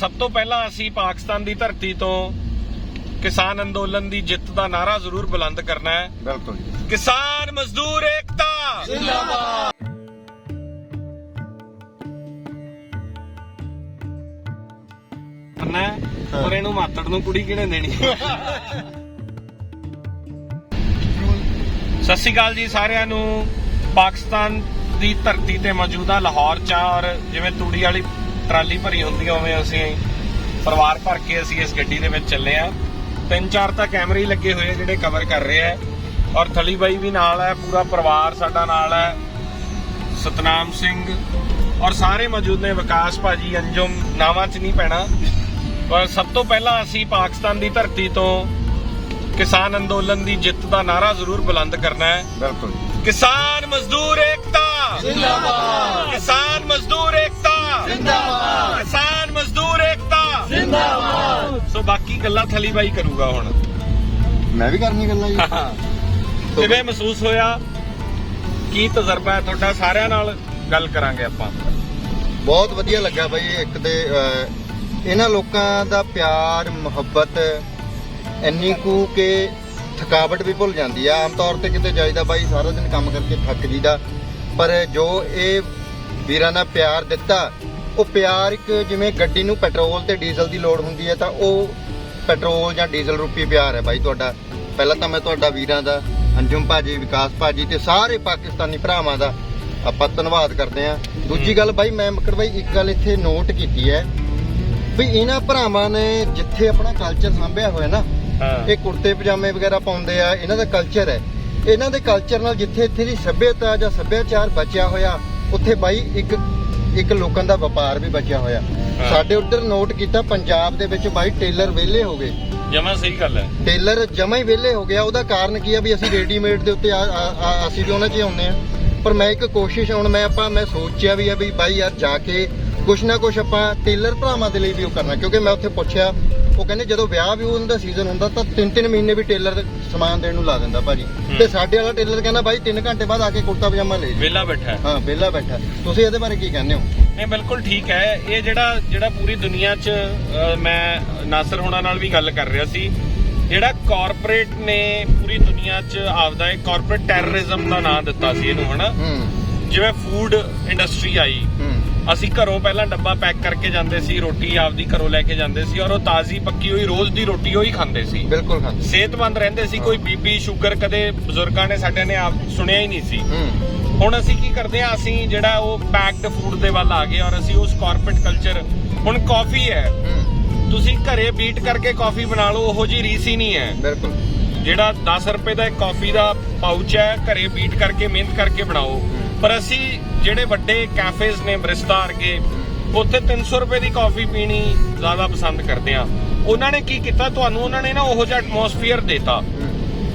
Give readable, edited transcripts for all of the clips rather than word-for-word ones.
ਸਭ ਤੋਂ ਪਹਿਲਾਂ ਅਸੀਂ ਪਾਕਿਸਤਾਨ ਦੀ ਧਰਤੀ ਤੋਂ ਕਿਸਾਨ ਅੰਦੋਲਨ ਦੀ ਜਿੱਤ ਦਾ ਨਾਰਾ ਜ਼ਰੂਰ ਬੁਲੰਦ ਕਰਨਾ ਹੈ। ਬਿਲਕੁਲ ਜੀ। ਕਿਸਾਨ ਮਜ਼ਦੂਰ ਏਕਤਾ ਜ਼ਿੰਦਾਬਾਦ। ਪਰ ਇਹਨੂੰ ਮਾਤੜ ਨੂੰ ਕੁੜੀ ਕਿਹਨੇ ਦੇਣੀ। ਸਤਿ ਸ਼੍ਰੀ ਅਕਾਲ ਜੀ ਸਾਰਿਆਂ ਨੂੰ। ਪਾਕਿਸਤਾਨ ਦੀ ਧਰਤੀ ਤੇ ਮੌਜੂਦਾ ਲਾਹੌਰ ਚ ਔਰ ਜਿਵੇਂ ਤੂੜੀ ਵਾਲੀ ਟਰਾਲੀ ਭਰੀ ਹੁੰਦੀ ਆ ਉਵੇਂ ਅਸੀਂ ਪਰਿਵਾਰ ਭਰ ਕੇ ਅਸੀਂ ਇਸ ਗੱਡੀ ਦੇ ਵਿੱਚ ਚੱਲੇ ਆ। 3-4 ਤਾਂ ਕੈਮਰੇ ਹੀ ਲੱਗੇ ਹੋਏ ਆ ਜਿਹੜੇ ਕਵਰ ਕਰ ਰਹੇ ਆ ਔਰ ਥਲੀ ਬਾਈ ਵੀ ਨਾਲ ਹੈ, ਪੂਰਾ ਪਰਿਵਾਰ ਸਾਡਾ ਨਾਲ ਹੈ, ਸਤਨਾਮ ਸਿੰਘ ਔਰ ਸਾਰੇ ਮੌਜੂਦ ਨੇ, ਵਿਕਾਸ ਭਾਜੀ, ਅੰਜੁਮ, ਨਾਵਾਂ ਚ ਨਹੀਂ ਪੈਣਾ। ਪਰ ਸਭ ਤੋਂ ਪਹਿਲਾਂ ਅਸੀਂ ਪਾਕਿਸਤਾਨ ਦੀ ਧਰਤੀ ਤੋਂ ਕਿਸਾਨ ਅੰਦੋਲਨ ਦੀ ਜਿੱਤ ਦਾ ਨਾਰਾ ਜ਼ਰੂਰ ਬੁਲੰਦ ਕਰਨਾ ਹੈ। ਬਿਲਕੁਲ ਜੀ। ਕਿਸਾਨ ਮਜ਼ਦੂਰ ਏਕਤਾ ਜ਼ਿੰਦਾਬਾਦ। ਕਿਸਾਨ ਮਜ਼ਦੂਰ ਏਕਤਾ ਜ਼ਿੰਦਾਬਾਦ। ਕਿਸਾਨ ਮਜ਼ਦੂਰ ਏਕਤਾ ਜ਼ਿੰਦਾਬਾਦ। ਸੋ ਬਾਕੀ ਗੱਲਾਂ ਥਲੀ ਬਾਈ ਕਰੂਗਾ ਹੁਣ। ਮੈਂ ਵੀ ਕਰਨੀ ਗੱਲਾਂ ਜੀ। ਕਿਵੇਂ ਮਹਿਸੂਸ ਹੋਇਆ, ਕੀ ਤਜਰਬਾ ਹੈ ਤੁਹਾਡਾ? ਸਾਰਿਆਂ ਨਾਲ ਗੱਲ ਕਰਾਂਗੇ ਆਪਾਂ। ਬਹੁਤ ਵਧੀਆ ਲੱਗਾ ਬਾਈ। ਇੱਕ ਤੇ ਇਹਨਾਂ ਲੋਕਾਂ ਦਾ ਪਿਆਰ ਮੁਹੱਬਤ ਇੰਨੀ ਕੁ ਕਿ ਥਕਾਵਟ ਵੀ ਭੁੱਲ ਜਾਂਦੀ ਆ। ਆਮ ਤੌਰ ਤੇ ਕਿਤੇ ਜਾਈਦਾ ਬਾਈ, ਸਾਰਾ ਦਿਨ ਕੰਮ ਕਰਕੇ ਥੱਕ ਜੀਦਾ, ਪਰ ਜੋ ਇਹ ਵੀਰਾਂ ਦਾ ਪਿਆਰ ਦਿੱਤਾ, ਉਹ ਪਿਆਰ ਇੱਕ ਜਿਵੇਂ ਗੱਡੀ ਨੂੰ ਪੈਟਰੋਲ ਤੇ ਡੀਜ਼ਲ ਦੀ ਲੋੜ ਹੁੰਦੀ ਹੈ, ਤਾਂ ਉਹ ਪੈਟਰੋਲ ਜਾਂ ਡੀਜ਼ਲ ਰੂਪੀ ਪਿਆਰ ਹੈ ਬਾਈ ਤੁਹਾਡਾ। ਪਹਿਲਾਂ ਤਾਂ ਮੈਂ ਤੁਹਾਡਾ ਵੀਰਾਂ ਦਾ, ਅੰਜੁਮ ਭਾਜੀ, ਵਿਕਾਸ ਭਾਜੀ ਤੇ ਸਾਰੇ ਪਾਕਿਸਤਾਨੀ ਭਰਾਵਾਂ ਦਾ ਆਪਾਂ ਧੰਨਵਾਦ ਕਰਦੇ ਹਾਂ। ਦੂਜੀ ਗੱਲ ਬਾਈ, ਮੈਂ ਮੱਕੜ ਬਾਈ ਇੱਕ ਗੱਲ ਇੱਥੇ ਨੋਟ ਕੀਤੀ ਹੈ ਵੀ ਇਹਨਾਂ ਭਰਾਵਾਂ ਨੇ ਜਿੱਥੇ ਆਪਣਾ ਕਲਚਰ ਸਾਂਭਿਆ ਹੋਇਆ ਨਾ, ਇਹ ਕੁੜਤੇ ਪਜਾਮੇ ਵਗੈਰਾ ਪਾਉਂਦੇ ਆ, ਇਹਨਾਂ ਦਾ ਕਲਚਰ ਹੈ। ਇਹਨਾਂ ਦੇ ਕਲਚਰ ਨਾਲ ਜਿੱਥੇ ਇੱਥੇ ਦੀ ਸੱਭਿਅਤਾ ਜਾਂ ਸੱਭਿਆਚਾਰ ਬਚਿਆ ਹੋਇਆ, ਉੱਥੇ ਬਾਈ ਇੱਕ ਲੋਕਾਂ ਦਾ ਵਪਾਰ ਵੀ ਬਚਿਆ ਹੋਇਆ। ਸਾਡੇ ਉੱਧਰ ਨੋਟ ਕੀਤਾ, ਪੰਜਾਬ ਦੇ ਵਿੱਚ ਬਾਈ ਟੇਲਰ ਵਿਹਲੇ ਹੋ ਗਏ। ਜਮਾਂ ਸਹੀ ਗੱਲ ਹੈ, ਟੇਲਰ ਜਮਾਂ ਹੀ ਵਿਹਲੇ ਹੋ ਗਿਆ। ਉਹਦਾ ਕਾਰਨ ਕੀ ਆ ਵੀ ਅਸੀਂ ਰੈਡੀਮੇਡ ਦੇ ਉੱਤੇ ਅਸੀਂ ਵੀ ਉਹਨਾਂ 'ਚ ਆਉਂਦੇ ਆ। ਪਰ ਮੈਂ ਇੱਕ ਕੋਸ਼ਿਸ਼, ਹੁਣ ਮੈਂ ਸੋਚਿਆ ਵੀ ਆ ਵੀ ਬਾਈ ਯਾਰ ਜਾ ਕੇ ਕੁਛ ਨਾ ਕੁਛ ਆਪਾਂ ਟੇਲਰ ਭਰਾਵਾਂ ਦੇ ਲਈ ਵੀ ਉਹ ਕਰਨਾ, ਕਿਉਂਕਿ ਮੈਂ ਉੱਥੇ ਪੁੱਛਿਆ, ਉਹ ਕਹਿੰਦੇ ਜਦੋਂ ਵਿਆਹ ਵੀ ਉਹਨਾਂ ਦਾ ਸੀਜ਼ਨ ਹੁੰਦਾ ਤਾਂ 3-3 ਮਹੀਨੇ ਵੀ ਟੇਲਰ ਸਮਾਨ ਦੇਣ ਨੂੰ ਲਾ ਦਿੰਦਾ ਭਾਜੀ। ਤੇ ਸਾਡੇ ਵਾਲਾ ਟੇਲਰ ਕਹਿੰਦਾ ਬਾਈ 3 ਘੰਟੇ ਬਾਅਦ ਆ ਕੇ ਕੁੜਤਾ ਪਜਾਮਾ ਲੈ ਜੀ। ਵਿਹਲਾ ਬੈਠਾ। ਹਾਂ, ਵਿਹਲਾ ਬੈਠਾ। ਤੁਸੀਂ ਇਹਦੇ ਬਾਰੇ ਕੀ ਕਹਿੰਦੇ ਹੋ? ਨਹੀਂ, ਬਿਲਕੁਲ ਠੀਕ ਹੈ। ਇਹ ਜਿਹੜਾ ਪੂਰੀ ਦੁਨੀਆ 'ਚ ਮੈਂ ਨਾਸਰ ਹੋਣਾ ਨਾਲ ਵੀ ਗੱਲ ਕਰ ਰਿਹਾ ਸੀ, ਜਿਹੜਾ ਕਾਰਪੋਰੇਟ ਨੇ ਪੂਰੀ ਦੁਨੀਆ 'ਚ ਆਪਦਾ ਇਹ ਕਾਰਪੋਰੇਟ ਟੈਰਰਿਜ਼ਮ ਦਾ ਨਾਂ ਦਿੱਤਾ ਸੀ ਇਹਨੂੰ, ਹਨਾ। ਜਿਵੇਂ ਫੂਡ ਇੰਡਸਟਰੀ ਆਈ, ਅਸੀਂ ਘਰੋਂ ਪਹਿਲਾਂ ਡੱਬਾ ਪੈਕ ਕਰਕੇ ਜਾਂਦੇ ਸੀ, ਰੋਟੀ ਆਪਦੀ ਘਰੋਂ ਲੈ ਕੇ ਜਾਂਦੇ ਸੀ ਔਰ ਉਹ ਤਾਜ਼ੀ ਪੱਕੀ ਹੋਈ ਰੋਜ਼ ਦੀ ਰੋਟੀ ਉਹੀ ਖਾਂਦੇ ਸੀ। ਬਿਲਕੁਲ ਖਾਂਦੇ, ਸਿਹਤਮੰਦ ਰਹਿੰਦੇ ਸੀ। ਕੋਈ ਬੀਪੀ ਸ਼ੂਗਰ ਕਦੇ ਬਜ਼ੁਰਗਾਂ ਨੇ ਸਾਡੇ ਨੇ ਆਪ ਸੁਣਿਆ ਹੀ ਨਹੀਂ ਸੀ। ਹੁਣ ਅਸੀਂ ਕੀ ਕਰਦੇ ਆ, ਅਸੀਂ ਜਿਹੜਾ ਉਹ ਪੈਕਡ ਫੂਡ ਦੇ ਵੱਲ ਆ ਗਏ ਔਰ ਅਸੀਂ ਉਸ ਕਾਰਪੋਰੇਟ ਕਲਚਰ। ਹੁਣ ਕਾਫੀ ਹੈ, ਤੁਸੀਂ ਘਰੇ ਬੀਟ ਕਰਕੇ ਕਾਫੀ ਬਣਾ ਲਓ, ਉਹੋ ਜੀ ਰੀਸ ਹੀ ਨਹੀਂ ਹੈ। ਬਿਲਕੁਲ। ਜਿਹੜਾ 10 ਰੁਪਏ ਦਾ ਇੱਕ ਕਾਫੀ ਦਾ ਪਾਊਚ ਹੈ, ਘਰੇ ਬੀਟ ਕਰਕੇ ਮਿਹਨਤ ਕਰਕੇ ਬਣਾਓ। ਪਰ ਅਸੀਂ ਜਿਹੜੇ ਵੱਡੇ ਕੈਫੇਜ਼ ਨੇ, ਬਰਿਸਟਾ ਵਰਗੇ, ਉੱਥੇ 300 ਰੁਪਏ ਦੀ ਕਾਫੀ ਪੀਣੀ ਜ਼ਿਆਦਾ ਪਸੰਦ ਕਰਦੇ ਆ। ਉਹਨਾਂ ਨੇ ਕੀ ਕੀਤਾ, ਤੁਹਾਨੂੰ ਉਹਨਾਂ ਨੇ ਨਾ ਉਹੋ ਜਿਹਾ ਐਟਮੋਸਫੀਅਰ ਦੇਤਾ।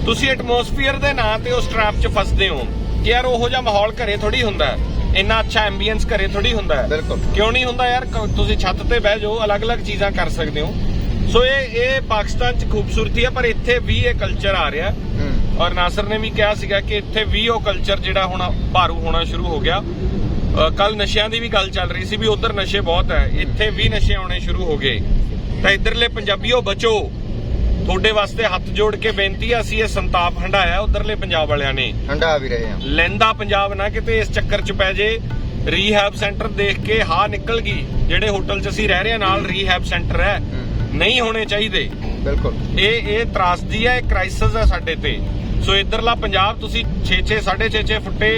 ਤੁਸੀਂ ਐਟਮੋਸਫੀਅਰ ਦੇ ਨਾਂ ਤੇ ਉਸ ਟ੍ਰੈਪ 'ਚ ਫਸਦੇ ਹੋ ਕਿ ਯਾਰ ਉਹੋ ਜਿਹਾ ਮਾਹੌਲ ਘਰੇ ਥੋੜੀ ਹੁੰਦਾ ਹੈ, ਇੰਨਾ ਅੱਛਾ ਐਂਬੀਐਂਸ ਘਰੇ ਥੋੜੀ ਹੁੰਦਾ ਹੈ। ਬਿਲਕੁਲ। ਕਿਉਂ ਨਹੀਂ ਹੁੰਦਾ ਯਾਰ? ਤੁਸੀਂ ਛੱਤ ਤੇ ਬਹਿ ਜਾਓ, ਅਲੱਗ-ਅਲੱਗ ਚੀਜ਼ਾਂ ਕਰ ਸਕਦੇ ਹੋ। ਸੋ ਇਹ ਪਾਕਿਸਤਾਨ 'ਚ ਖੂਬਸੂਰਤੀ ਹੈ, ਪਰ ਇੱਥੇ ਵੀ ਇਹ ਕਲਚਰ ਆ ਰਿਹਾ। ਔਰ ਨਾਸਰ ਨੇ ਵੀ ਕਿਹਾ ਸੀਗਾ ਕਿ ਇੱਥੇ ਵੀ ਉਹ ਕਲਚਰ ਜਿਹੜਾ ਹੁਣ ਭਾਰੂ ਹੋਣਾ ਸ਼ੁਰੂ ਹੋ ਗਿਆ। ਕੱਲ ਨਸ਼ਿਆਂ ਦੀ ਵੀ ਗੱਲ ਚੱਲ ਰਹੀ ਸੀ ਵੀ ਉਧਰ ਨਸ਼ੇ ਬਹੁਤ ਹੈ, ਇੱਥੇ ਵੀ ਨਸ਼ੇ ਆਉਣੇ ਸ਼ੁਰੂ ਹੋ ਗਏ। ਤਾਂ ਇੱਧਰਲੇ ਪੰਜਾਬੀਓ ਬਚੋ, ਤੁਹਾਡੇ ਵਾਸਤੇ ਹੱਥ ਜੋੜ ਕੇ ਬੇਨਤੀ ਹੈ। ਅਸੀਂ ਇਹ ਸੰਤਾਪ ਹੰਢਾਇਆ ਉਧਰਲੇ ਪੰਜਾਬ ਵਾਲਿਆਂ ਨੇ, ਹੰਢਾ ਵੀ ਰਹੇ ਆ। ਲੈਂਦਾ ਪੰਜਾਬ ਨਾ ਕਿਤੇ ਇਸ ਚੱਕਰ 'ਚ ਪੈ ਜੇ। ਰੀਹੈਬ ਸੈਂਟਰ ਦੇਖ ਕੇ ਹਾਂ ਨਿਕਲ ਗਈ। ਜਿਹੜੇ ਹੋਟਲ 'ਚ ਅਸੀਂ ਰਹਿ ਰਹੇ ਹਾਂ ਨਾਲ ਰੀਹੈਬ ਸੈਂਟਰ ਹੈ, ਨਹੀਂ ਹੋਣੇ ਚਾਹੀਦੇ। ਬਿਲਕੁਲ। ਇਹ ਤਰਾਸਦੀ ਹੈ, ਇਹ ਕ੍ਰਾਈਸਿਸ ਹੈ ਸਾਡੇ ਤੇ। ਸੋ ਇੱਧਰਲਾ ਪੰਜਾਬ, ਤੁਸੀਂ 6-6 6.5 ਫੁੱਟੇ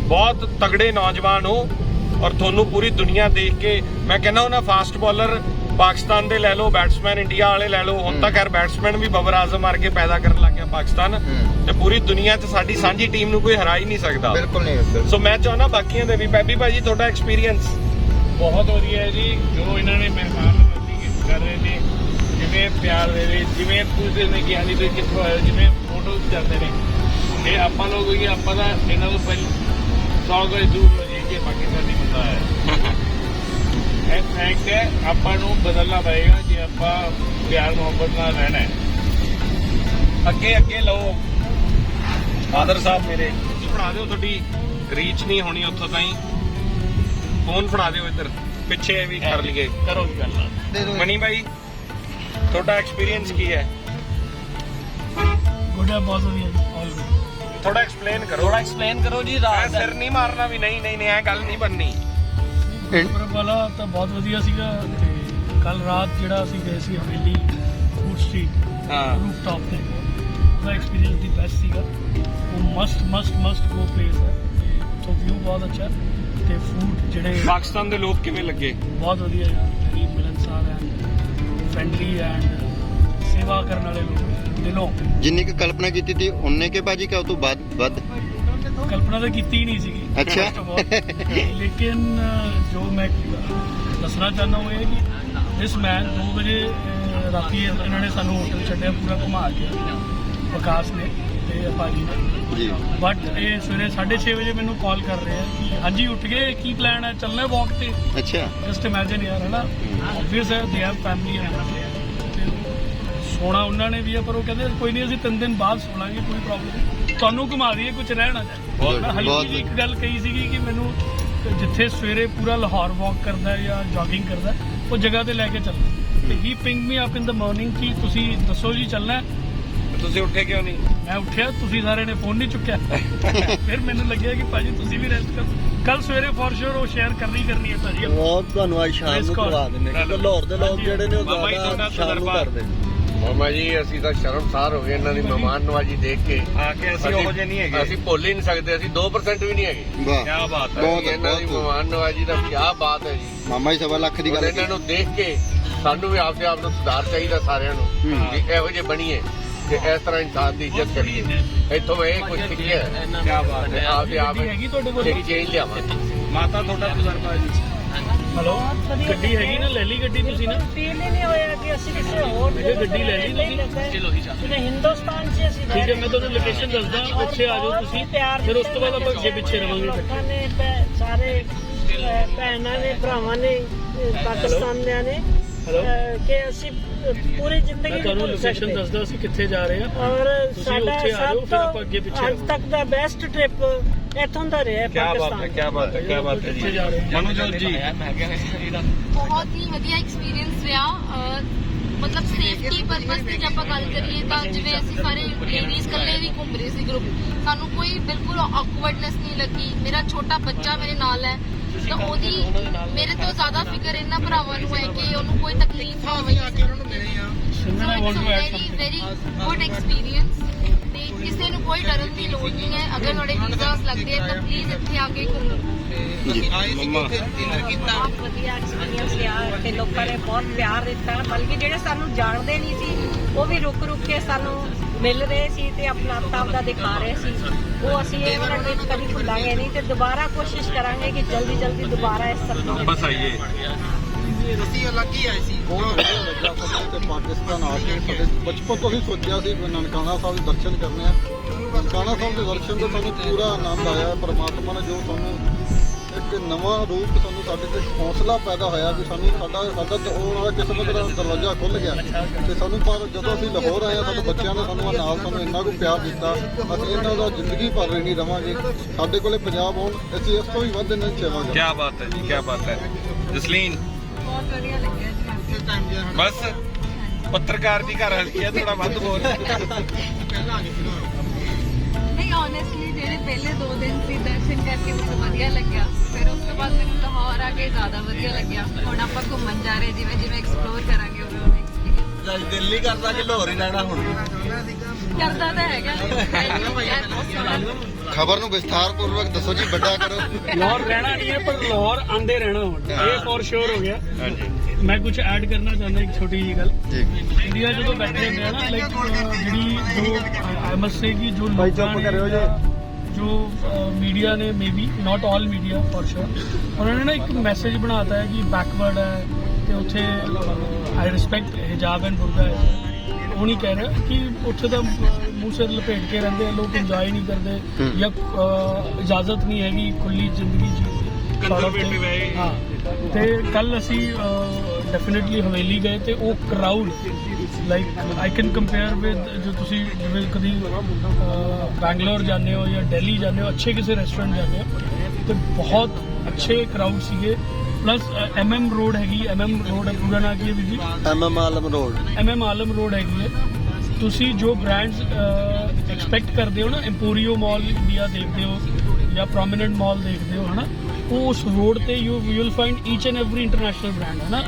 ਬਹੁਤ ਤਗੜੇ ਨੌਜਵਾਨ ਹੋ ਔਰ ਤੁਹਾਨੂੰ ਪੂਰੀ ਦੁਨੀਆ ਦੇਖ ਕੇ, ਮੈਂ ਕਹਿੰਦਾ ਉਹਨਾਂ ਫਾਸਟ ਬੋਲਰ ਪਾਕਿਸਤਾਨ ਦੇ ਲੈ ਲਓ, ਬੈਟਸਮੈਨ ਇੰਡੀਆ ਵਾਲੇ ਲੈ ਲਓ। ਹੁਣ ਤਾਂ ਖੈਰ ਬੈਟਸਮੈਨ ਵੀ ਬਬਰ ਆਜ਼ਮ ਮਾਰ ਕੇ ਪੈਦਾ ਕਰਨ ਲੱਗ ਗਿਆ ਪਾਕਿਸਤਾਨ, ਤੇ ਪੂਰੀ ਦੁਨੀਆ 'ਚ ਸਾਡੀ ਸਾਂਝੀ ਟੀਮ ਨੂੰ ਕੋਈ ਹਰਾ ਹੀ ਨਹੀਂ ਸਕਦਾ। ਬਿਲਕੁਲ ਨਹੀਂ। ਸੋ ਮੈਂ ਚਾਹੁੰਦਾ ਬਾਕੀਆਂ ਦੇ ਵੀ। ਪੈਬੀ ਭਾਜੀ, ਤੁਹਾਡਾ ਐਕਸਪੀਰੀਅੰਸ? ਬਹੁਤ ਵਧੀਆ ਹੈ ਜੀ, ਜੋ ਇਹਨਾਂ ਨੇ ਮਹਿਮਾਨ ਕਰ ਰਹੇ ਨੇ, ਜਿਵੇਂ ਪਿਆਰ ਦੇ ਰਹੇ, ਜਿਵੇਂ ਪੁੱਛਦੇ ਨੇ ਕਿ ਹਾਂਜੀ ਤੁਸੀਂ ਕਿੱਥੋਂ ਆਏ ਹੋ, ਜਿਵੇਂ ਫੋਟੋ ਕਰਦੇ ਨੇ। ਇਹ ਆਪਾਂ ਲੋਕ ਹੋਈਏ, ਆਪਾਂ ਦਾ ਇਹਨਾਂ ਤੋਂ ਪਹਿਲਾਂ 100 ਗਜ ਦੂਰ ਹੋ ਜਾਈਏ ਕਿ ਪਾਕਿਸਤਾਨੀ ਬੰਦਾ ਹੈ। ਇਹ ਫੈਕਟ ਹੈ, ਆਪਾਂ ਨੂੰ ਬਦਲਣਾ ਪਏਗਾ ਜੇ ਆਪਾਂ ਪਿਆਰ ਮੁਹੱਬਤ ਨਾਲ ਰਹਿਣਾ ਹੈ। ਅੱਗੇ ਲਓ ਫਾਦਰ ਸਾਹਿਬ ਮੇਰੇ, ਫੜਾ ਦਿਓ, ਤੁਹਾਡੀ ਰੀਚ ਨਹੀਂ ਹੋਣੀ ਉੱਥੋਂ ਤਾਈਂ। ਫੋਨ ਫੜਾ ਦਿਓ ਇੱਧਰ। ਪਿੱਛੇ ਵੀ ਕਰ ਲਈਏ। ਕਰੋ ਜੀ ਗੱਲ। ਦੇ ਦਿਓ। ਮਨੀ ਭਾਈ ਤੁਹਾਡਾ ਐਕਸਪੀਰੀਅੰਸ ਕੀ ਹੈ? ਗੁੱਡ ਹੈ, ਬਹੁਤ ਵਧੀਆ ਜੀ, ਆਲ ਗੁੱਡ। ਥੋੜਾ ਐਕਸਪਲੇਨ ਕਰੋ। ਥੋੜਾ ਐਕਸਪਲੇਨ ਕਰੋ ਜੀ। ਐ ਰਾਤ ਸਿਰ ਨਹੀਂ ਮਾਰਨਾ ਵੀ ਨਹੀਂ ਨਹੀਂ ਨਹੀਂ ਐ ਗੱਲ ਨਹੀਂ ਬਣਨੀ। ਗੁਰਪੁਰਬ ਵਾਲਾ ਤਾਂ ਬਹੁਤ ਵਧੀਆ ਸੀਗਾ ਤੇ ਕੱਲ ਰਾਤ ਜਿਹੜਾ ਅਸੀਂ ਗਏ ਸੀ ਹਵੇਲੀ ਫੂਡ ਸਟਰੀਟ ਹਾਂ ਰੂਫ ਟਾਪ ਤੇ, ਉਹਦਾ ਐਕਸਪੀਰੀਅੰਸ ਦੀ ਬੈਸਟ ਸੀਗਾ। ਉਹ ਮਸਟ ਗੋ ਪਲੇਸ ਹੈ ਤੇ ਉੱਥੋਂ ਵਿਊ ਬਹੁਤ ਅੱਛਾ ਤੇ ਫੂਡ ਜਿਹੜੇ ਪਾਕਿਸਤਾਨ ਦੇ ਲੋਕ ਕਿਵੇਂ ਲੱਗੇ? ਬਹੁਤ ਵਧੀਆ ਯਾਰ, ਵੈਰੀ ਮਿਲਨਸਾਰ ਐਂਡ ਫ੍ਰੈਂਡਲੀ ਐਂਡ ਸੇਵਾ ਕਰਨ ਵਾਲੇ ਲੋਕ ਦਿਲੋਂ। ਜਿੰਨੀ ਕੁ ਕਲਪਨਾ ਕੀਤੀ ਸੀ ਉਹਨੇ ਕੇ ਭਾਜੀ ਕਿ ਉਹ ਤੋਂ ਵੱਧ ਕਲਪਨਾ ਤਾਂ ਕੀਤੀ ਹੀ ਨਹੀਂ ਸੀਗੀ ਅੱਛਾ। first of all। ਲੇਕਿਨ ਜੋ ਮੈਂ ਦੱਸਣਾ ਚਾਹੁੰਦਾ ਉਹ ਇਹ ਕਿ ਇਸ ਮੈਨ 2 ਵਜੇ ਰਾਤੀ ਇਹਨਾਂ ਨੇ ਸਾਨੂੰ ਹੋਟਲ ਛੱਡਿਆ, ਪੂਰਾ ਘੁਮਾ ਕੇ ਵਿਕਾਸ ਨੇ ਤੇ ਭਾਜੀ ਨੇ ਜੀ। ਬਟ ਇਹ ਸਵੇਰੇ 6:30 ਵਜੇ ਮੈਨੂੰ ਕਾਲ ਕਰ ਰਹੇ ਆ ਕਿ ਹਾਂਜੀ ਉੱਠ ਗਏ, ਕੀ ਪਲਾਨ ਹੈ, ਚੱਲਣਾ ਵਾਕ ਤੇ। ਅੱਛਾ। ਜਸਟ ਇਮੇਜਿਨ ਯਾਰ, ਹੈ ਨਾ, ਆਬਵੀਅਸ ਹੈ ਦੇ ਹੈਵ ਫੈਮਿਲੀ ਤੇ ਸੋਣਾ ਉਹਨਾਂ ਨੇ ਵੀ ਹੈ, ਪਰ ਉਹ ਕਹਿੰਦੇ ਕੋਈ ਨਹੀਂ ਅਸੀਂ 3 ਦਿਨ ਬਾਅਦ ਸੋਣਾਂਗੇ, ਕੋਈ ਪ੍ਰੋਬਲਮ ਨਹੀਂ, ਤੁਹਾਨੂੰ ਘੁਮਾ ਦਈਏ, ਕੁਝ ਰਹਿ ਨਾ ਜਾਏ। ਮੈਂ ਹਲਕੀ ਜਿਹੀ ਇੱਕ ਗੱਲ ਕਹੀ ਸੀਗੀ ਕਿ ਮੈਨੂੰ ਜਿੱਥੇ ਸਵੇਰੇ ਪੂਰਾ ਲਾਹੌਰ ਵਾਕ ਕਰਦਾ ਜਾਂ ਜੋਗਿੰਗ ਕਰਦਾ ਉਹ ਜਗ੍ਹਾ ਤੇ ਲੈ ਕੇ ਚੱਲਦਾ ਤੇ ਹੀ ਪਿੰਗ ਮੀ ਅਪ ਇਨ ਦ ਮਾਰਨਿੰਗ ਕਿ ਤੁਸੀਂ ਦੱਸੋ ਜੀ ਚੱਲਣਾ ਹੈ। ਤੁਸੀਂ ਉੱਠੇ ਕਿਉਂ ਨਹੀਂ? ਮੈਂ ਉੱਠਿਆ, ਤੁਸੀਂ ਸਾਰਿਆਂ ਨੇ ਫੋਨ ਨਹੀਂ ਚੁੱਕਿਆ। ਫਿਰ ਮੈਨੂੰ ਲੱਗਿਆ ਕਿ ਭਾਜੀ ਤੁਸੀਂ ਵੀ ਰੈਸਟ ਕਰੋ, ਕੱਲ ਸਵੇਰੇ ਫੋਰ ਸ਼ੋਰ ਉਹ ਸ਼ੇਅਰ ਕਰਨੀ ਹੈ ਭਾਜੀ। ਬਹੁਤ ਤੁਹਾਨੂੰ ਅੱਜ ਸ਼ਾਮ ਨੂੰ ਕਰਵਾ ਦਿੰਦੇ ਕਿ ਲਾਹੌਰ ਦੇ ਲੋਕ ਜਿਹੜੇ ਨੇ ਉਹ ਮਾਮਾ ਜੀ ਜ਼ਿਆਦਾ ਤੁਹਾਡਾ ਸ਼ਾਮ ਨੂੰ ਤਜਰਬਾ। ਕਰਦੇ। ਮਾਮਾ ਜੀ ਅਸੀਂ ਤਾਂ ਸ਼ਰਮਸਾਰ ਹੋ ਗਏ ਇਹਨਾਂ ਦੀ ਮਹਿਮਾਨ ਨਵਾਜੀ ਦੇਖ ਕੇ। ਆ ਕੇ ਅਸੀਂ ਉਹੋ ਜਿਹੇ ਨਹੀਂ ਹੈਗੇ। ਅਸੀਂ ਭੁੱਲ ਹੀ ਨਹੀਂ ਸਕਦੇ, ਅਸੀਂ 2% ਵੀ ਨਹੀਂ ਹੈਗੇ। ਵਾਹ ਕੀ ਬਾਤ ਹੈ। ਬਹੁਤ ਇਹਨਾਂ ਦੀ ਬਹੁਤ ਮਹਿਮਾਨ ਨਵਾਜੀ ਦਾ ਕੀ ਬਾਤ ਹੈ ਜੀ। ਮਾਮਾ ਜੀ 1.25 ਲੱਖ ਦੀ ਔਰ ਗੱਲ ਇਹਨਾਂ ਨੂੰ ਦੇਖ ਕੇ ਸਾਨੂੰ ਵੀ ਆਪਦੇ ਆਪ ਨੂੰ ਸੁਧਾਰ ਚਾਹੀਦਾ ਸਾਰਿਆਂ ਨੂੰ ਕਿ ਇਹੋ ਜਿਹੇ ਬਣੀਏ ਤੇ ਇਸ ਤਰ੍ਹਾਂ ਇਨਸਾਨ ਦੀ ਇੱਜ਼ਤ ਕਰੀਏ। ਇੱਥੋਂ ਮੈਂ ਇਹ ਕੁਝ ਸਿੱਖਿਆ ਕੀ ਬਾਤ ਹੈ। ਆਪਦੇ ਆਪ ਹੈਗੀ ਤੁਹਾਡੇ ਕੋਲ? ਇੱਕ ਚੇਂਜ ਲਿਆਵਾਂ। ਮਾਤਾ ਤੁਹਾਡਾ ਤਜਰਬਾ ਜੀ? ਹਲੋ, ਗੱਡੀ ਹੈਗੀ ਨਾ, ਲੈ ਲਈ ਗੱਡੀ ਤੁਸੀਂ ਨਾ? ਫੀਲ ਹੀ ਨਹੀਂ ਹੋਇਆ ਕਿ ਅਸੀਂ ਕਿਸੇ ਹੋਰ ਇਹ ਗੱਡੀ ਲੈ ਲਈ ਤੁਸੀਂ? ਜਿਵੇਂ ਹਿੰਦੁਸਤਾਨ 'ਚ ਅਸੀਂ ਠੀਕ ਹੈ, ਮੈਂ ਤੁਹਾਨੂੰ ਲੋਕੇਸ਼ਨ ਦੱਸਦਾ, ਉੱਥੇ ਆ ਜਾਓ ਤੁਸੀਂ, ਫਿਰ ਉਸ ਤੋਂ ਬਾਅਦ ਆਪਾਂ ਅੱਗੇ ਪਿੱਛੇ ਰਵਾਂਗੇ। ਲੋਕਾਂ ਨੇ ਸਾਰੇ ਭੈਣਾਂ ਨੇ, ਭਰਾਵਾਂ ਨੇ, ਪਾਕਿਸਤਾਨੀਆਂ ਨੇ ਕਿ ਅਸੀਂ ਪੂਰੀ ਜ਼ਿੰਦਗੀ ਮੈਂ ਨਹੀਂ ਤੁਹਾਨੂੰ ਭੁੱਲ ਲੋਕੇਸ਼ਨ ਸਕਦੇ। ਦੱਸਦਾ ਅਸੀਂ ਕਿੱਥੇ ਜਾ ਰਹੇ ਹਾਂ, ਔਰ ਤੁਸੀਂ ਸਾਡਾ ਉੱਥੇ ਆ ਜਾਓ, ਸਭ ਫਿਰ ਆਪਾਂ ਅੱਗੇ ਪਿੱਛੇ ਤੋਂ ਅੱਜ ਰਵਾਂਗੇ। ਤੱਕ ਦਾ ਬੈਸਟ ਟ੍ਰਿਪ ਇੱਥੋਂ ਦਾ ਰਿਹਾ ਕੀ ਬਾਤ ਹੈ, ਪਾਕਿਸਤਾਨ। ਕੀ ਬਾਤ ਹੈ, ਕੀ ਬਾਤ ਹੈ ਕਿੱਥੇ ਜੀ। ਜਾ ਰਹੇ ਹਾਂ? ਮਨੋਜੋਤ ਜੀ ਬਹੁਤ ਹੀ ਵਧੀਆ ਐਕਸਪੀਰੀਅੰਸ ਰਿਹਾ। ਮਤਲਬ ਸੇਫਟੀ ਪਰਪਸ ਤੇ ਜੇ ਆਪਾਂ ਗੱਲ ਕਰੀਏ ਤਾਂ ਜਿਵੇਂ ਅਸੀਂ ਸਾਰੇ ਲੇਡੀਜ਼ ਇਕੱਲੇ ਵੀ ਘੁੰਮ ਰਹੇ ਸੀ ਗਰੁੱਪ, ਸਾਨੂੰ ਕੋਈ ਬਿਲਕੁਲ ਔਕਵਰਡਨੈਸ ਨਹੀਂ ਲੱਗੀ। ਮੇਰਾ ਛੋਟਾ ਬੱਚਾ ਮੇਰੇ ਨਾਲ ਹੈ ਤਾਂ ਉਹਦੀ ਮੇਰੇ ਤੋਂ ਜ਼ਿਆਦਾ ਫਿਕਰ ਇਹਨਾਂ ਭਰਾਵਾਂ ਨੂੰ ਹੈ ਕਿ ਉਹਨੂੰ ਕੋਈ ਤਕਲੀਫ ਨਾ ਹੋਵੇ। ਸਿਮਰਨ, I want to add something. Very good experience ਤੇ ਕਿਸੇ ਨੂੰ ਕੋਈ ਡਰਨ ਦੀ ਲੋੜ ਨਹੀਂ ਹੈ। ਅਗਰ ਤੁਹਾਡੇ ਵੀਜ਼ਾਸ ਲੱਗਦੇ ਆ ਤਾਂ ਪਲੀਜ਼ ਇੱਥੇ ਆ ਕੇ ਘੁੰਮੋ। ਮੰਮਾ ਬਹੁਤ ਵਧੀਆ ਐਕਸਪੀਰੀਅੰਸ ਰਿਹਾ ਤੇ ਲੋਕਾਂ ਨੇ ਬਹੁਤ ਪਿਆਰ ਦਿੱਤਾ, ਬਲਕਿ ਜਿਹੜੇ ਸਾਨੂੰ ਜਾਣਦੇ ਨਹੀਂ ਸੀ ਉਹ ਵੀ ਰੁਕ ਕੇ ਸਾਨੂੰ ਮਿਲ ਰਹੇ ਸੀ ਤੇ ਆਪਣਾ ਦਾ ਦਿਖਾ ਰਹੇ ਸੀ। ਉਹ ਅਸੀਂ ਇਹ ਵਾਲਾ ਟ੍ਰਿਪ ਕਦੀ ਭੁੱਲਾਂਗੇ ਨਹੀਂ ਤੇ ਦੁਬਾਰਾ ਕੋਸ਼ਿਸ਼ ਕਰਾਂਗੇ ਕਿ ਜਲਦੀ ਦੁਬਾਰਾ ਇਸ ਤਰ੍ਹਾਂ ਬਸ ਆਈਏ। ਬਹੁਤ ਵਧੀਆ ਲੱਗਾ ਸਾਨੂੰ ਤੇ ਪਾਕਿਸਤਾਨ ਆ ਕੇ। ਸਾਡੇ ਬਚਪਨ ਤੋਂ ਹੀ ਸੋਚਿਆ ਸੀ ਕਿ ਨਨਕਾਣਾ ਸਾਹਿਬ ਦੇ ਦਰਸ਼ਨ ਕਰਨੇ ਆ। ਨਨਕਾਣਾ ਸਾਹਿਬ ਦੇ ਦਰਸ਼ਨ ਤੋਂ ਸਾਨੂੰ ਪੂਰਾ ਆਨੰਦ ਆਇਆ। ਪਰਮਾਤਮਾ ਨੇ ਜੋ ਸਾਨੂੰ ਇੱਕ ਨਵਾਂ ਰੂਪ, ਸਾਨੂੰ ਸਾਡੇ ਤੇ ਹੌਸਲਾ ਪੈਦਾ ਹੋਇਆ ਕਿ ਸਾਨੂੰ ਸਾਡਾ ਆਉਣ ਵਾਲਾ ਕਿਸਮਤ ਦਾ ਦਰਵਾਜ਼ਾ ਖੁੱਲ੍ਹ ਗਿਆ ਤੇ ਸਾਨੂੰ। ਪਰ ਜਦੋਂ ਅਸੀਂ ਲਾਹੌਰ ਆਏ ਹਾਂ, ਸਾਡੇ ਬੱਚਿਆਂ ਨੇ ਸਾਨੂੰ ਨਾਲ ਸਾਨੂੰ ਇੰਨਾ ਕੁ ਪਿਆਰ ਦਿੱਤਾ, ਅਸੀਂ ਇਹਨਾਂ ਦਾ ਜ਼ਿੰਦਗੀ ਭਰ ਨਹੀਂ ਰਵਾਂਗੇ। ਸਾਡੇ ਕੋਲੇ ਪੰਜਾਬ ਹੋਣ, ਅਸੀਂ ਇਸ ਤੋਂ ਵੀ ਵੱਧ ਇਹਨਾਂ ਦੀ ਸੇਵਾ ਕਰਾਂਗੇ। ਕੀ ਬਾਤ ਹੈ ਜੀ, ਕੀ ਬਾਤ ਹੈ। ਜਸਲੀਨ ਬਹੁਤ ਵਧੀਆ ਲੱਗਿਆ ਜੀ। ਬਸ ਪੱਤਰਕਾਰ ਦੀ ਘਰ ਵਾਲੀ ਹੈ, ਥੋੜਾ ਵੱਧ ਬੋਲ। ਨਹੀਂ ਓਨੈਸਟਲੀ ਜਿਹੜੇ ਪਹਿਲੇ 2 ਦਿਨ ਸੀ ਦਰਸ਼ਨ ਕਰਕੇ ਮੈਨੂੰ ਵਧੀਆ ਲੱਗਿਆ। ਫਿਰ ਉਸ ਤੋਂ ਬਾਅਦ ਮੈਨੂੰ ਲਾਹੌਰ ਆ ਕੇ ਜ਼ਿਆਦਾ ਵਧੀਆ ਲੱਗਿਆ। ਹੁਣ ਆਪਾਂ ਘੁੰਮਣ ਜਾ ਰਹੇ, ਜਿਵੇਂ ਐਕਸਪਲੋਰ ਕਰਾਂਗੇ ਉਵੇਂ ਐਕਸਪੀਰੀਅੰਸ ਦਿਲ ਨਹੀਂ ਕਰਦਾ ਕਿ ਲਾਹੌਰ ਹੀ ਰਹਿਣਾ ਹੁਣ। ਕਰਦਾ ਤਾਂ ਹੈਗਾ। ਖਬਰ ਨੂੰ ਵਿਸਥਾਰਪੂਰਵਕ ਦੱਸੋ ਜੀ, ਵੱਡਾ ਕਰੋ। ਲਾਹੌਰ ਰਹਿਣਾ ਨਹੀਂ ਹੈ ਪਰ ਲਾਹੌਰ ਆਂਦੇ ਰਹਿਣਾ ਹੁਣ, ਇਹ ਫੋਰ ਸ਼ੋਰ ਹੋ ਗਿਆ। ਮੈਂ ਕੁਝ ਐਡ ਕਰਨਾ ਚਾਹੁੰਦਾ, ਇੱਕ ਛੋਟੀ ਜਿਹੀ ਗੱਲ। ਜੀ ਇੰਡੀਆ ਜਦੋਂ ਬੈਠੇ ਹੁੰਦੇ ਆ ਨਾ, ਲਾਈਕ ਜਿਹੜੀ ਜੋ ਆਈ ਮਸਟ ਸੇ ਕਿ ਜੋ ਲੋਕਾਂ ਨੇ ਜੋ ਮੀਡੀਆ ਨੇ, maybe not all media for sure, ਉਹਨਾਂ ਨੇ ਨਾ ਇੱਕ ਮੈਸੇਜ ਬਣਾਤਾ ਹੈ ਕਿ ਬੈਕਵਰਡ ਹੈ ਤੇ ਉੱਥੇ ਆਈ ਰਿਸਪੈਕਟ ਹਿਜਾਬ ਐਂਡ ਬੁਰਕਾ ਹੈ। ਉਹ ਨਹੀਂ ਕਹਿ ਰਿਹਾ ਕਿ ਉੱਥੇ ਤਾਂ ਮੂੰਹ ਸਿਰ ਲਪੇਟ ਕੇ ਰਹਿੰਦੇ ਆ ਲੋਕ, ਇੰਜੋਏ ਨਹੀਂ ਕਰਦੇ ਜਾਂ ਇਜਾਜ਼ਤ ਨਹੀਂ ਹੈਗੀ ਖੁੱਲੀ ਜ਼ਿੰਦਗੀ ਜੀਣ ਦੀ। ਹਾਂ, ਤੇ ਕੱਲ ਅਸੀਂ ਡੈਫੀਨੇਟਲੀ ਹਵੇਲੀ ਗਏ ਤੇ ਉਹ crowd, like I can compare with ਜੋ ਤੁਸੀਂ ਜਿਵੇਂ ਕਦੀ ਬੈਂਗਲੌਰ ਜਾਂਦੇ ਹੋ ਜਾਂ ਦਿੱਲੀ ਜਾਂਦੇ ਹੋ, ਅੱਛੇ ਕਿਸੇ ਰੈਸਟੋਰੈਂਟ ਜਾਂਦੇ ਹੋ ਤੇ ਬਹੁਤ ਅੱਛੇ ਕਰਾਊਡ ਸੀਗੇ। ਪਲੱਸ MM ਰੋਡ ਹੈਗੀ, MM ਰੋਡ ਹੈ ਪੂਰਾ ਨਾਂ ਕੀ ਹੈ ਵੀਰ ਜੀ? MM ਆਲਮ ਰੋਡ। MM ਆਲਮ ਰੋਡ ਹੈਗੀ ਹੈ। ਤੁਸੀਂ ਜੋ ਬ੍ਰਾਂਡਸ ਐਕਸਪੈਕਟ ਕਰਦੇ ਹੋ ਨਾ, ਐਮਪੋਰੀਓ ਮਾਲ ਇੰਡੀਆ ਦੇਖਦੇ ਹੋ ਜਾਂ ਪ੍ਰੋਮੀਨੈਂਟ ਮਾਲ ਦੇਖਦੇ ਹੋ, ਹਨਾ, ਉਹ ਉਸ ਰੋਡ ਤੇ you will find each and every international brand, ਹੈ ਨਾ।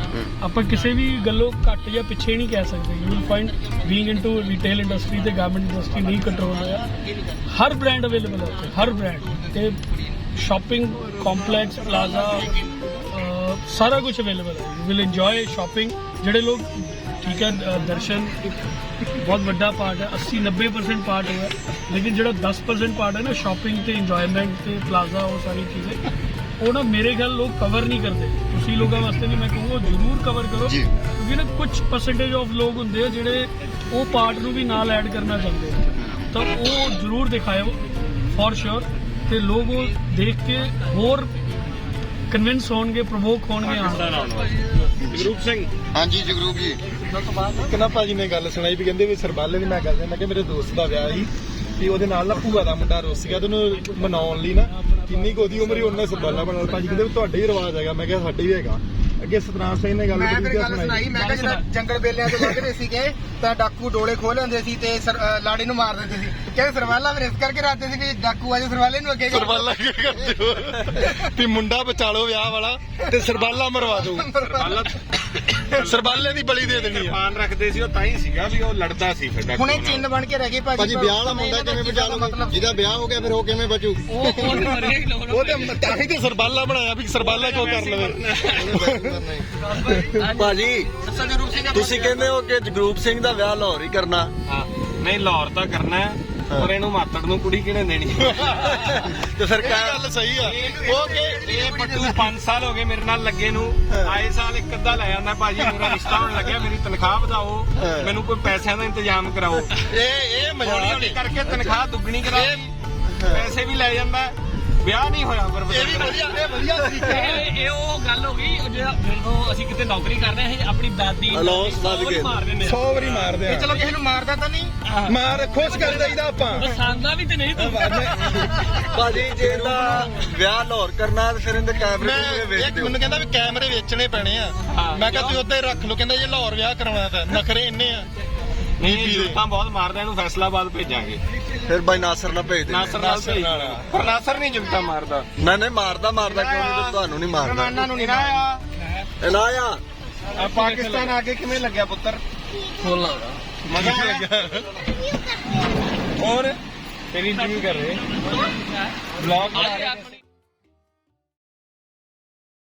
ਆਪਾਂ ਕਿਸੇ ਵੀ ਗੱਲੋਂ ਘੱਟ ਜਾਂ ਪਿੱਛੇ ਨਹੀਂ ਕਹਿ ਸਕਦੇ। You will find being into retail industry ਤੇ ਗਾਰਮੈਂਟ ਇੰਡਸਟਰੀ ਨਹੀਂ ਕੰਟਰੋਲ ਹੋਇਆ, ਹਰ ਬ੍ਰਾਂਡ ਅਵੇਲੇਬਲ ਹੈ ਉੱਥੇ, ਹਰ ਬ੍ਰਾਂਡ ਤੇ ਸ਼ਾਪਿੰਗ ਕੰਪਲੈਕਸ ਪਲਾਜ਼ਾ ਸਾਰਾ ਕੁਝ ਅਵੇਲੇਬਲ ਹੈ। You will enjoy shopping. ਜਿਹੜੇ ਲੋਕ, ਠੀਕ ਹੈ, ਦਰਸ਼ਨ ਇੱਕ ਬਹੁਤ ਵੱਡਾ ਪਾਰਟ ਹੈ, 80-90% ਪਾਰਟ ਹੋਇਆ, ਲੇਕਿਨ ਜਿਹੜਾ 10% ਪਾਰਟ ਹੈ ਨਾ, ਸ਼ਾਪਿੰਗ ਤੇ ਇੰਜੋਇਮੈਂਟ ਤੇ ਪਲਾਜ਼ਾ, ਉਹ ਸਾਰੀ ਚੀਜ਼ਾਂ, ਉਹ ਨਾ ਮੇਰੇ ਖਿਆਲ ਲੋਕ ਕਵਰ ਨਹੀਂ ਕਰਦੇ। ਤੁਸੀਂ ਲੋਕਾਂ ਵਾਸਤੇ ਵੀ ਮੈਂ ਕਹੂੰਗਾ ਜ਼ਰੂਰ ਕਵਰ ਕਰੋ, ਕਿਉਂਕਿ ਨਾ ਕੁਝ ਪਰਸੈਂਟੇਜ ਆਫ ਲੋਕ ਹੁੰਦੇ ਆ ਜਿਹੜੇ ਉਹ ਪਾਰਟ ਨੂੰ ਵੀ ਨਾਲ ਐਡ ਕਰਨਾ ਚਾਹੁੰਦੇ ਆ, ਤਾਂ ਉਹ ਜ਼ਰੂਰ ਦਿਖਾਇਓ ਫॉर श्योर। ਤੇ ਲੋਕ ਉਹ ਦੇਖ ਕੇ ਹੋਰ ਕਨਵਿੰਸ ਹੋਣਗੇ, ਪ੍ਰਵੋਕ ਹੋਣਗੇ ਆਉਣ ਵਾਸਤੇ। ਜਗਰੂਪ ਸਿੰਘ, ਹਾਂਜੀ ਜਗਰੂਪ ਜੀ। ਇੱਕ ਨਾ ਭਾਜੀ ਨੇ ਗੱਲ ਸੁਣਾਈ ਵੀ ਕਹਿੰਦੇ ਵੀ ਸਰਬਾਲੇ ਦੀ ਮੈਂ ਗੱਲ ਮੈਂ ਕਿ ਮੇਰੇ ਦੋਸਤ ਦਾ ਵਿਆਹ ਸੀ ਤੇ ਉਹਦੇ ਨਾਲ ਨਾ ਭੂਆ ਦਾ ਮੁੰਡਾ ਰੁੱਸ ਗਿਆ ਤੇ ਉਹਨੂੰ ਮਨਾਉਣ ਲਈ ਨਾ ਕਿੰਨੀ ਕੁ ਉਹਦੀ ਉਮਰ ਹੀ ਉਹਨੇ ਸਰਬਾਲਾ ਬਣਾਉਣਾ। ਭਾਜੀ ਕਹਿੰਦੇ ਵੀ ਤੁਹਾਡਾ ਹੀ ਰਿਵਾਜ ਹੈਗਾ। ਮੈਂ ਕਿਹਾ ਸਾਡੇ ਵੀ ਹੈਗਾ। ਅੱਗੇ ਸਤਨਾਮ ਸਿੰਘ ਨੇ ਗੱਲ ਸੁਣਾਈ। ਮੈਂ ਕਿਹਾ ਜਦੋਂ ਜੰਗਲ ਬੇਲਿਆਂ ਤੋਂ ਲੰਘਦੇ ਸੀਗੇ ਤਾਂ ਡਾਕੂ ਡੋਲੇ ਖੋਹ ਲੈਂਦੇ ਸੀ ਤੇ ਲਾੜੇ ਨੂੰ ਮਾਰ ਦਿੰਦੇ ਸੀ। ਕਹਿੰਦੇ ਸਰਵਾਲਾ ਫਿਰ ਇਸ ਕਰਕੇ ਰਾਤੇ ਸੀ ਵੀ ਡਾਕੂ ਆਜੇ ਸਰਵਾਲੇ ਨੂੰ ਅੱਗੇ ਸਰਬਾਲਾ ਕੀ ਕਰਦੇ ਹੋ ਵੀ ਮੁੰਡਾ ਬਚਾ ਲਓ ਵਿਆਹ ਵਾਲਾ ਤੇ ਸਰਬਾਲਾ ਮਰਵਾ ਦਿਓ। ਸਰਬਾਲੇ ਦੀ ਬਲੀ ਦੇ ਦੇਣੀ ਆ। ਪਾਨ ਰੱਖਦੇ ਸੀ ਉਹ ਤਾਂ ਹੀ ਸੀਗਾ ਵੀ ਉਹ ਲੜਦਾ ਸੀ ਫਿਰ ਡਾਕੂ ਹੁਣ ਇਹ ਨਾਲ। ਚਿੰਨ ਬਣ ਕੇ ਰਹਿ ਗਏ ਭਾਜੀ ਵਿਆਹ ਵਾਲਾ ਮੁੰਡਾ ਕਿਵੇਂ ਬਚਾ ਲਓਗੇ? ਜਿਹਦਾ ਵਿਆਹ ਹੋ ਗਿਆ ਫਿਰ ਉਹ ਕਿਵੇਂ ਬਚੂ? ਉਹ ਤੇ ਤਾਂ ਹੀ ਤੇ ਸਰਬਾਲਾ ਬਣਾਇਆ ਵੀ ਸਰਬਾਲਾ ਕਿਉਂ ਕਰ ਲਵੇ। ਭਾਜੀ ਤੁਸੀਂ ਕਹਿੰਦੇ ਹੋ ਕਿ ਜਗਰੂਪ ਸਿੰਘ ਦਾ ਵਿਆਹ ਲਾਹੌਰ ਹੀ ਕਰਨਾ? ਹਾਂ, ਨਹੀਂ ਲਾਹੌਰ ਤਾਂ ਕਰਨਾ ਹੈ, ਪਰ ਇਹਨੂੰ ਮਾਤੜ ਨੂੰ ਕੁੜੀ ਕਿਹਨੇ ਦੇਣੀ? ਤੇ ਫਿਰ ਗੱਲ ਸਹੀ ਆ। ਉਹ ਕਿ ਇਹ ਪੱਟੂ 5 ਸਾਲ ਹੋ ਗਏ ਮੇਰੇ ਨਾਲ ਲੱਗੇ ਨੂੰ, ਆਏ ਸਾਲ ਇੱਕ ਅੱਧਾ ਲੈ ਜਾਂਦਾ, ਭਾਜੀ ਮੇਰਾ ਰਿਸ਼ਤਾ ਹੋਣ ਲੱਗਿਆ, ਮੇਰੀ ਤਨਖਾਹ ਵਧਾਓ, ਮੈਨੂੰ ਕੋਈ ਪੈਸਿਆਂ ਦਾ ਇੰਤਜ਼ਾਮ ਕਰਾਓ। ਇਹ ਹੌਲੀ ਹੌਲੀ ਕਰਕੇ ਤਨਖਾਹ ਦੁੱਗਣੀ ਕਰਾ ਦਿੱਤੀ, ਪੈਸੇ ਵੀ ਲੈ ਜਾਂਦਾ, ਵਿਆਹ ਨਹੀਂ ਹੋਇਆ। ਪਰ ਇਹ ਵਧੀਆ ਤਰੀਕਾ ਹੈ। ਇਹ ਉਹ ਗੱਲ ਹੋ ਗਈ ਜਦੋਂ ਅਸੀਂ ਕਿਤੇ ਨੌਕਰੀ ਕਰਦੇ ਹਾਂ, ਅਸੀਂ ਆਪਣੀ ਦਾਦੀ ਅਲੌਂਸ ਵੱਧ ਕੇ ਮਾਰ ਦਿੰਦੇ 100 ਵਾਰੀ ਮਾਰਦੇ ਆ। ਚਲੋ ਕਿਸੇ ਨੂੰ ਮਾਰਦਾ ਤਾਂ ਨਹੀਂ, ਮਾਰ ਖੁਸ਼ ਕਰ ਦਈਦਾ ਆਪਾਂ। ਸਾਂਦਾ ਵੀ ਤੇ ਨਹੀਂ ਤੂੰ। ਭਾਜੀ ਜੇ ਇਹਦਾ ਵਿਆਹ ਲਾਹੌਰ ਕਰਨਾ ਤੇ ਫਿਰ ਇਹਦੇ ਕੈਮਰੇ ਮੈਂ ਵੇਚ ਇੱਕ ਦਿਓ। ਮੈਨੂੰ ਕਹਿੰਦਾ ਵੀ ਕੈਮਰੇ ਵੇਚਣੇ ਪੈਣੇ ਆ। ਮੈਂ ਕਿਹਾ ਤੁਸੀਂ ਉੱਤੇ ਰੱਖ ਲਓ। ਕਹਿੰਦਾ ਜੇ ਲਾਹੌਰ ਵਿਆਹ ਕਰਾਉਣਾ ਤਾਂ ਨਖਰੇ ਇੰਨੇ ਆ। ਨਹੀਂ, ਜੁੱਤਾਂ ਬਹੁਤ ਮਾਰਦਾ, ਇਹਨੂੰ ਫੈਸਲਾਬਾਦ ਭੇਜਾਂਗੇ। ਫਿਰ ਬਾਈ ਨਾਸਰ ਨਾਲ ਭੇਜ ਦੇ। ਨਾਸਰ ਨਾਲ ਭੇਜ, ਪਰ ਨਾਸਰ ਨਹੀਂ ਜੁੱਤਾਂ ਮਾਰਦਾ। ਨਹੀਂ ਮਾਰਦਾ ਕਿਉਂ ਨਹੀਂ? ਤੁਹਾਨੂੰ ਨਹੀਂ ਮਾਰਦਾ। ਮਹਿਮਾਨਾਂ ਨੂੰ ਨਹੀਂ ਆਇਆ ਇਲਾਇਆ ਪਾਕਿਸਤਾਨ ਆ ਕੇ ਕਿਵੇਂ ਲੱਗਿਆ ਪੁੱਤਰ? ਮਜ਼ਾ ਆਇਆ। ਹੋਰ ਤੇਰੀ ਇੰਟਰਵਿਊ ਕਰ ਰਹੇ, ਵਲੌਗ ਬਣਾ ਰਹੇ।